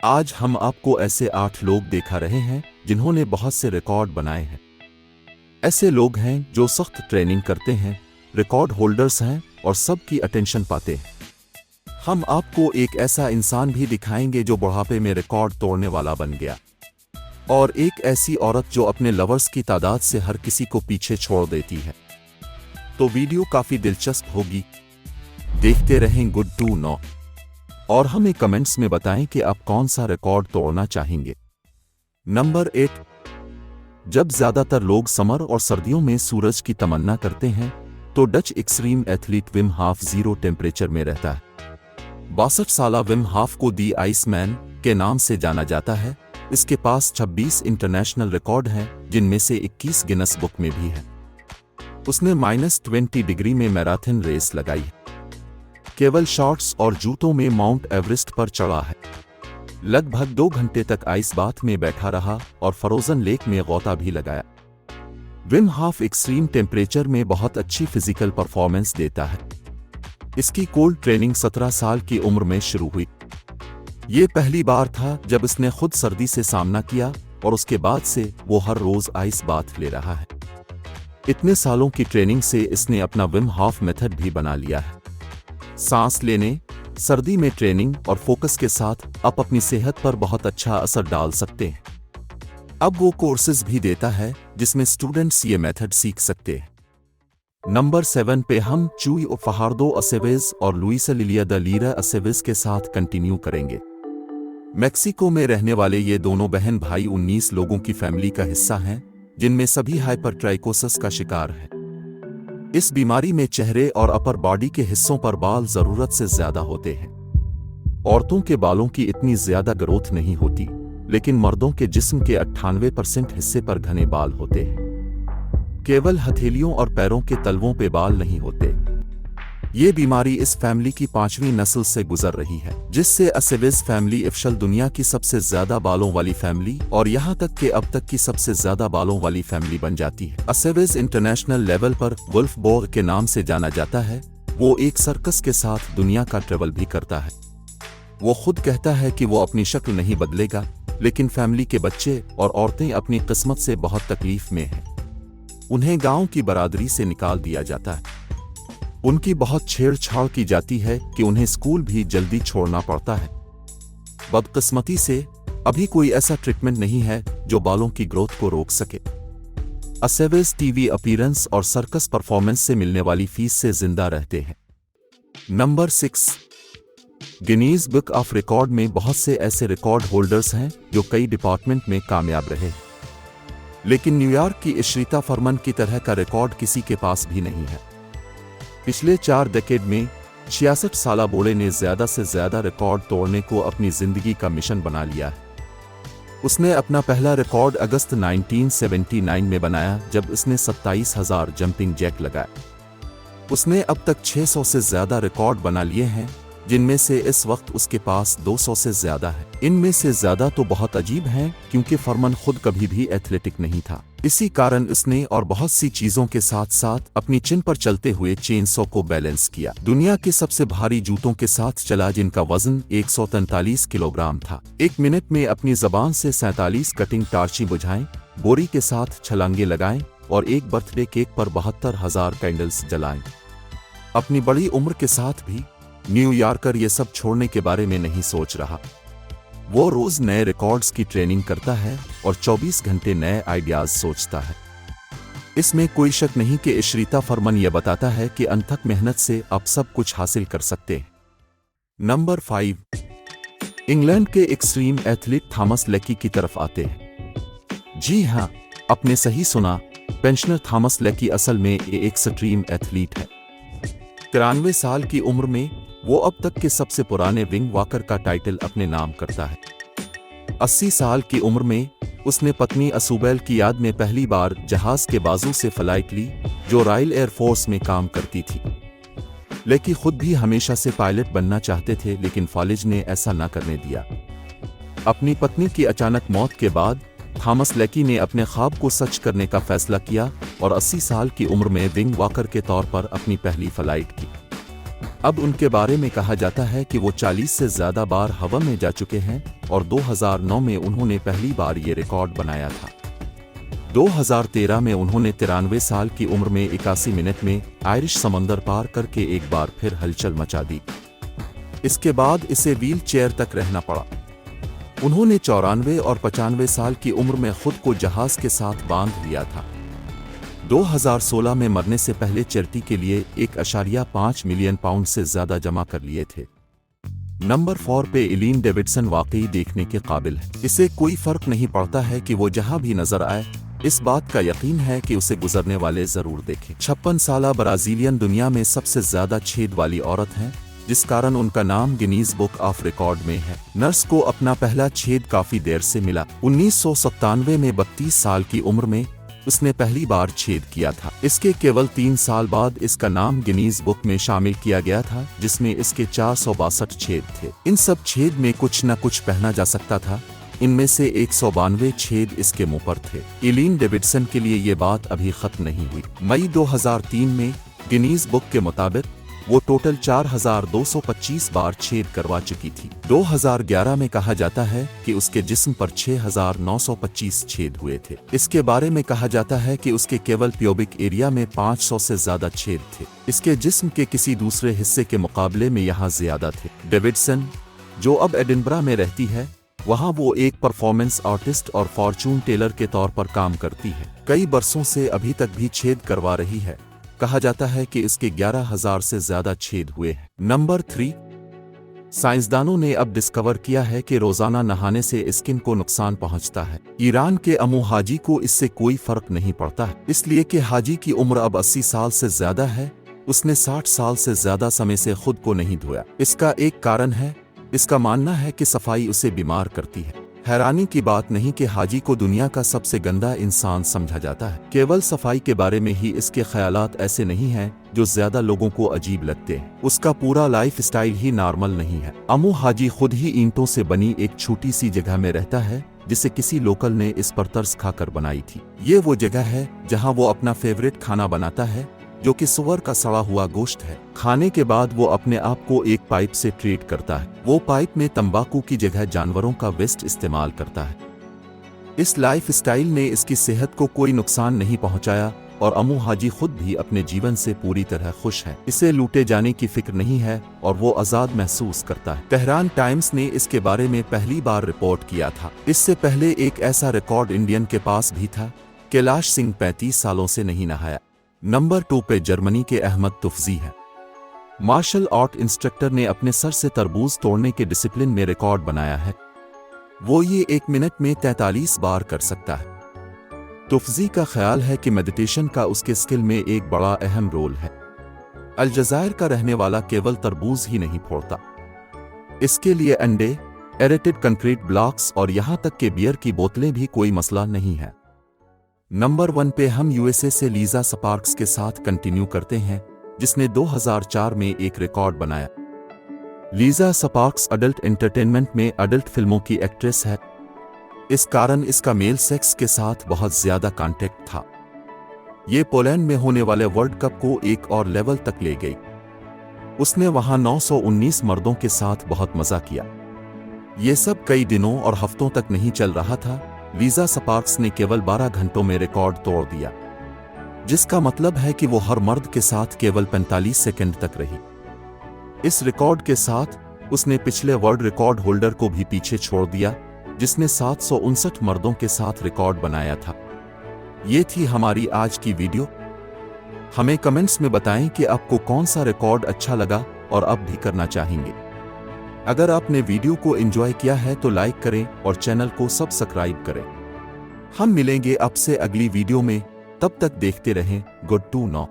आज हम आपको ऐसे 8 लोग दिखा रहे हैं जिन्होंने बहुत से रिकॉर्ड बनाए हैं। ऐसे लोग हैं जो सख्त ट्रेनिंग करते हैं, रिकॉर्ड होल्डर्स हैं और सबकी अटेंशन पाते हैं। हम आपको एक ऐसा इंसान भी दिखाएंगे जो बुढ़ापे में रिकॉर्ड तोड़ने वाला बन गया, और एक ऐसी औरत जो अपने लवर्स की तादाद से हर किसी को पीछे छोड़ देती है। तो वीडियो काफी दिलचस्प होगी, देखते रहें। Good to know. और हमें कमेंट्स में बताएं कि आप कौन सा रिकॉर्ड तोड़ना चाहेंगे। नंबर 8। जब ज्यादातर लोग समर और सर्दियों में सूरज की तमन्ना करते हैं तो Dutch extreme athlete Vim half zero temperature में रहता है। 62 साला विम हाफ को दी आइसमैन के नाम से जाना जाता है। इसके पास 26 इंटरनेशनल रिकॉर्ड हैं, जिनमें से 21 गिनेस बुक में भी है। उसने -20 डिग्री में मैराथन रेस लगाई है। केवल शॉर्ट्स और जूतों में माउंट एवरेस्ट पर चढ़ा है। लगभग 2 घंटे तक आइस बाथ में बैठा रहा और फ्रोजन लेक में गोता भी लगाया। विम हाफ एक्सट्रीम टेम्परेचर में बहुत अच्छी फिजिकल परफॉर्मेंस देता है। इसकी कोल्ड ट्रेनिंग 17 साल की उम्र में शुरू हुई। ये पहली बार था जब इसने खुद सर्दी से सामना किया, और उसके बाद से वो हर रोज आइस बाथ ले रहा है। इतने सालों की ट्रेनिंग से इसने अपना विम हाफ मेथड भी बना लिया है। सांस लेने, सर्दी में ट्रेनिंग और फोकस के साथ आप अपनी सेहत पर बहुत अच्छा असर डाल सकते हैं। अब वो कोर्सेज भी देता है जिसमें स्टूडेंट्स ये मेथड सीख सकते हैं। नंबर 7 पे हम चुई और फहार्दो असेवेज और लुइसा लिलिया द लीरा असेवेज के साथ कंटिन्यू करेंगे। मेक्सिको में रहने वाले ये दोनों बहन भाई 19 लोगों की फैमिली का हिस्सा हैं, जिनमें सभी हाइपरट्राइकोसिस का शिकार हैं। इस बीमारी में चेहरे और अपर बॉडी के हिस्सों पर बाल जरूरत से ज्यादा होते हैं। औरतों के बालों की इतनी ज्यादा ग्रोथ नहीं होती, लेकिन मर्दों के जिस्म के 98% हिस्से पर घने बाल होते हैं। केवल हथेलियों और पैरों के तलवों पे बाल नहीं होते। ये बीमारी इस फैमिली की 5वीं नस्ल से गुजर रही है, जिससे असेवेज फैमिली इफ्शल दुनिया की सबसे ज्यादा बालों वाली फैमिली और यहाँ तक कि अब तक की सबसे ज्यादा बालों वाली फैमिली बन जाती है। असेवेज इंटरनेशनल लेवल पर वुल्फ बोर के नाम से जाना जाता है। वो एक सर्कस के साथ दुनिया का ट्रेवल भी करता है। वो खुद कहता है कि वो अपनी शक्ल नहीं बदलेगा, लेकिन फैमिली के बच्चे और औरतें अपनी किस्मत से बहुत तकलीफ में हैं। उन्हें गांव की बरादरी से निकाल दिया जाता है। उनकी बहुत छेड़छाड़ की जाती है कि उन्हें स्कूल भी जल्दी छोड़ना पड़ता है। बदकिस्मती से अभी कोई ऐसा ट्रीटमेंट नहीं है जो बालों की ग्रोथ को रोक सके। असेवेज टीवी अपीयरेंस और सर्कस परफॉर्मेंस से मिलने वाली फीस से जिंदा रहते हैं। Number 6। Guinness book of record में बहुत से ऐसे रिकॉर्ड होल्डर्स हैं जो कई डिपार्टमेंट में कामयाब रहे, लेकिन न्यूयॉर्क की इशरीता फरमान की तरह का रिकॉर्ड किसी के पास भी नहीं है। पिछले 4 डेकेड में 66 साला बूढ़े ने ज्यादा से ज्यादा रिकॉर्ड तोड़ने को अपनी जिंदगी का मिशन बना लिया है। उसने अपना पहला रिकॉर्ड अगस्त 1979 में बनाया, जब उसने 27,000 जंपिंग जैक लगाए। उसने अब तक 600 से ज्यादा रिकॉर्ड बना लिए हैं, जिनमें से इस वक्त उसके पास 200 से ज्यादा है। इनमें से ज्यादा तो बहुत अजीब हैं, क्योंकि फरमान खुद कभी भी एथलेटिक नहीं था। इसी कारण उसने और बहुत सी चीजों के साथ साथ अपनी चिन पर चलते हुए चेनसॉ को बैलेंस किया। दुनिया के सबसे भारी जूतों के साथ चला, जिनका वजन 143 किलोग्राम था। 1 मिनट में अपनी जबान से 47 कटिंग टार्ची बुझाएं, बोरी के साथ छलांगे लगाएं और एक बर्थडे केक पर 72,000 कैंडल्स जलाएं। अपनी बड़ी उम्र के साथ भी न्यूयॉर्कर ये सब छोड़ने के बारे में नहीं सोच रहा। वो रोज नए रिकॉर्ड्स की ट्रेनिंग करता है और 24 घंटे नए आइडियाज सोचता है। इसमें कोई शक नहीं कि इशरीता फरमान यह बताता है कि अनथक मेहनत से आप सब कुछ हासिल कर सकते हैं। नंबर 5। इंग्लैंड के एक्सट्रीम एथलीट थॉमस लेकी की तरफ आते हैं। जी हाँ, आपने सही सुना। पेंशनर थॉमस लेकी असल में एक एक्सट्रीम एथलीट है। 93 साल की उम्र में वो अब तक के सबसे पुराने विंग वॉकर का टाइटल अपने नाम करता है। 80 साल की उम्र में उसने पत्नी असुबैल की याद में पहली बार जहाज के बाजू से फ्लाइट ली, जो रॉयल एयर फोर्स में काम करती थी। लेकी खुद भी हमेशा से पायलट बनना चाहते थे, लेकिन कॉलेज ने ऐसा न करने दिया। अपनी पत्नी की अचानक मौत के बाद थॉमस लेकी ने अपने ख्वाब को सच करने का फैसला किया और 80 साल की उम्र में विंग वॉकर के तौर पर अपनी पहली फ्लाइट की। अब उनके बारे में कहा जाता है कि वो 40 से ज़्यादा बार हवा में जा चुके हैं और 2009 में उन्होंने पहली बार ये रिकॉर्ड बनाया था। 2013 में उन्होंने 93 साल की उम्र में 81 मिनट में आयरिश समंदर पार करके एक बार फिर हलचल मचा दी। इसके बाद इसे व्हील चेयर तक रहना पड़ा। उन्होंने 94 और 95 साल की उम्र में खुद को जहाज के साथ बांध लिया था। 2016 में मरने से पहले चैरिटी के लिए 1.5 मिलियन पाउंड से ज्यादा जमा कर लिए थे। नंबर 4 पे एलिन डेविडसन वाकई देखने के काबिल है। इसे कोई फर्क नहीं पड़ता है कि वो जहां भी नजर आए, इस बात का यकीन है कि उसे गुजरने वाले जरूर देखें। 56 साला ब्राजीलियन दुनिया में सबसे ज्यादा छेद वाली औरत हैं, जिस कारण उनका नाम गिनीज बुक ऑफ रिकॉर्ड में है। नर्स को अपना पहला छेद काफी देर से मिला। 1997 में 32 साल की उम्र में उसने पहली बार छेद किया था। इसके केवल 3 साल बाद इसका नाम गिनीज बुक में शामिल किया गया था, जिसमें इसके 462 छेद थे। इन सब छेद में कुछ न कुछ पहना जा सकता था। इनमें से 192 छेद इसके मुंह पर थे। एलिन डेविडसन के लिए ये बात अभी खत्म नहीं हुई। मई 2003 में गिनीज बुक के मुताबिक वो टोटल 4225 बार छेद करवा चुकी थी। 2011 में कहा जाता है कि उसके जिस्म पर 6925 छेद हुए थे। इसके बारे में कहा जाता है कि उसके केवल प्यूबिक एरिया में 500 से ज्यादा छेद थे। इसके जिस्म के किसी दूसरे हिस्से के मुकाबले में यहाँ ज्यादा थे। डेविडसन, जो अब एडिनबरा में रहती है, वहाँ वो एक परफॉर्मेंस आर्टिस्ट और फॉर्चून टेलर के तौर पर काम करती है। कई बरसों से अभी तक भी छेद करवा रही है। कहा जाता है कि इसके 11,000 से ज्यादा छेद हुए हैं। नंबर 3, साइंसदानों ने अब डिस्कवर किया है कि रोजाना नहाने से स्किन को नुकसान पहुंचता है। ईरान के अमू हाजी को इससे कोई फर्क नहीं पड़ता है, इसलिए कि हाजी की उम्र अब 80 साल से ज्यादा है। उसने 60 साल से ज्यादा समय से खुद को नहीं धोया। इसका एक कारण है, इसका मानना है कि सफाई उसे बीमार करती है। हैरानी की बात नहीं कि हाजी को दुनिया का सबसे गंदा इंसान समझा जाता है। केवल सफाई के बारे में ही इसके ख्यालात ऐसे नहीं हैं जो ज्यादा लोगों को अजीब लगते हैं। उसका पूरा लाइफ स्टाइल ही नॉर्मल नहीं है। अमू हाजी खुद ही ईंटों से बनी एक छोटी सी जगह में रहता है, जिसे किसी लोकल ने इस पर तरस खाकर बनाई थी। ये वो जगह है जहां वो अपना फेवरेट खाना बनाता है, जो कि सुअर का सड़ा हुआ गोश्त है। खाने के बाद वो अपने आप को एक पाइप से ट्रीट करता है। वो पाइप में तंबाकू की जगह जानवरों का वेस्ट इस्तेमाल करता है। इस लाइफ स्टाइल ने इसकी सेहत को कोई नुकसान नहीं पहुंचाया और अमू हाजी खुद भी अपने जीवन से पूरी तरह खुश है। इसे लूटे जाने की फिक्र नहीं है और वो आज़ाद महसूस करता है। तेहरान टाइम्स ने इसके बारे में पहली बार रिपोर्ट किया था। इससे पहले एक ऐसा रिकॉर्ड इंडियन के पास भी था। कैलाश सिंह 35 सालों से नहीं नहाया। नंबर 2 पे जर्मनी के अहमद तुफजी है। मार्शल आर्ट इंस्ट्रक्टर ने अपने सर से तरबूज तोड़ने के डिसिप्लिन में रिकॉर्ड बनाया है। वो ये 1 मिनट में 43 बार कर सकता है। तुफजी का ख्याल है कि मेडिटेशन का उसके स्किल में एक बड़ा अहम रोल है। अल्जायर का रहने वाला केवल तरबूज ही नहीं फोड़ता, इसके लिए अंडे, एरेटेड कंक्रीट ब्लॉक्स और यहां तक के बियर की बोतलें भी कोई मसला नहीं है। नंबर 1 पे हम यूएसए से लीजा स्पार्क्स के साथ कंटिन्यू करते हैं, जिसने 2004 में एक रिकॉर्ड बनाया। लीजा स्पार्क्स अडल्ट एंटरटेनमेंट में अडल्ट फिल्मों की एक्ट्रेस है। इस कारण इसका मेल सेक्स के साथ बहुत ज्यादा कांटेक्ट था। ये पोलैंड में होने वाले वर्ल्ड कप को एक और लेवल तक ले गई। उसने वहां 919 मर्दों के साथ बहुत मजा किया। ये सब कई दिनों और हफ्तों तक नहीं चल रहा था। लीजा स्पार्क्स ने केवल 12 घंटों में रिकॉर्ड तोड़ दिया, जिसका मतलब है कि वो हर मर्द के साथ केवल 45 सेकंड तक रही। इस रिकॉर्ड के साथ उसने पिछले वर्ल्ड रिकॉर्ड होल्डर को भी पीछे छोड़ दिया, जिसने 759 मर्दों के साथ रिकॉर्ड बनाया था। ये थी हमारी आज की वीडियो। हमें कमेंट्स में बताएं कि आपको कौन सा रिकॉर्ड अच्छा लगा और अब भी करना चाहेंगे। अगर आपने वीडियो को एंजॉय किया है तो लाइक करें और चैनल को सब्सक्राइब करें। हम मिलेंगे आपसे अगली वीडियो में, तब तक देखते रहें गुड टू नो।